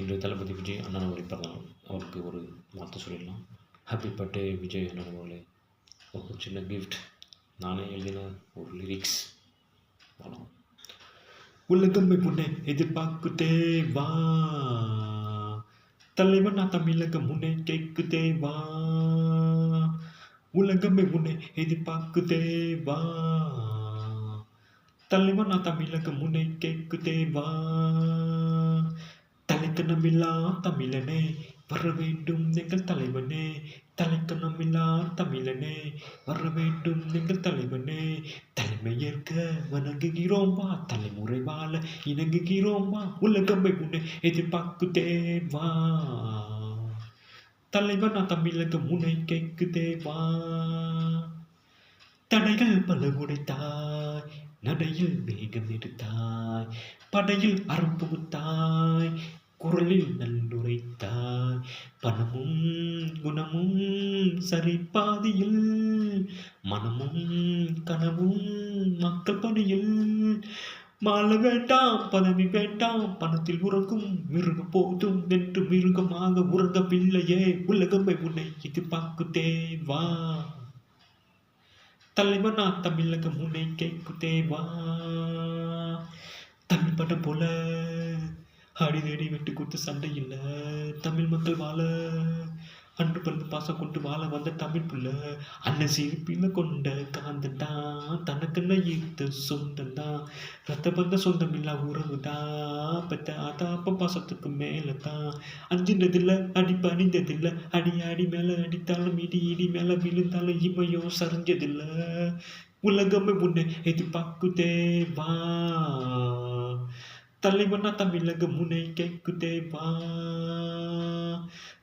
இன்று தளபதி விஜய் அண்ணன் அவரை பிறந்தநாள். அவருக்கு ஒரு வாழ்த்து சொல்லிடலாம். ஹாப்பி பர்த்டே விஜய் அண்ணன் அவர்களே. ஒரு சின்ன கிஃப்ட், நானே எழுதின ஒரு லிரிக்ஸ். படம் உலகமே முன்னே எதிர்பார்க்குதே வா, தலைவன் நான் தமிழகம் முன்னே கேட்குதே வா, உலகமே முன்னே எதிர்பார்க்குதே வா, தலைவன் நான் தமிழகம் முன்னே கேட்குதே வா, தலைக்கணமில்லா தமிழனே வர வேண்டும் எங்கள் தலைவனே, தலைக்கணமில்லா தமிழனே வர வேண்டும் எங்கள் தலைவனே, தலைமையேற்க வணங்குகிறோம் வா, தலைமுறை வாழ இணங்குகிறோம் வா, உலகமே முன்னே எதிர்பார்க்குதே வா, தலைவன் நான் தமிழகம் முன்னே கேட்குதே வா, தடைகள் பல உடைத்தாய், நடையில் வேகம் எடுத்தாய், படையில் அறம் புகுத்தாய், குரலில் நல்லுரைத்தாய், பணமும் குணமும் சரி பாதியில், மனமும் கனவும் மக்கள் பணியில், மாள வேண்டாம் பதவி வேண்டாம், பணத்தில் உறங்கும் மிருகம் போதும் என்று மிருகமாக உறங்கவில்லையே, உலகமே உன்னை எதிர்பார்க்குதே வா, தலைவனா தமிழகம் முன்னே கேட்குதே வா, தமிழ் படம் போல அடி தேடி வெட்டு கொடுத்து சண்டை இல்லை, தமிழ் மக்கள் வாழ அன்று பிறந்து பாசம் கொண்டு வாழ வந்த தமிழ் புள்ள, அண்ணன் சிரிப்பில கொண்ட காந்தந்தான், தனக்குன்னு ஈர்த்த சொந்தந்தான், ரத்த பந்த சொந்தம் இல்லா உறவுதான், பெத்த ஆதாப்ப பாசத்துக்கு மேலதான், அஞ்சினதில்ல அடி பணிந்ததில்லை, அடி அடி மேல அடித்தாலும் இடி இடி மேல விழுந்தாலும் இமையோ சரிஞ்சதில்ல, உலகமே முன்னே எதிர்பார்க்குதே வா, தலைவனா தமிழகம் முன்னே கேட்குதே வா,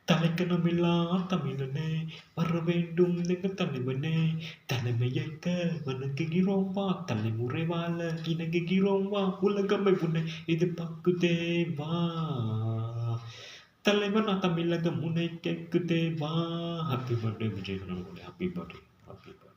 தலைக்கணமில்லா தமிழனே வர வேண்டும் எங்கள் தலைவனே, தலைமையேற்க வணங்குகிறோம் வா, தலைமுறை வாழ இணங்குகிறோம் வா, உலகமே முன்னே எதிர்பார்க்குதே வா, தலைவனா தமிழகம் முன்னே கேட்குதே வா. Happy birthday Vijay, happy birthday, happy birthday.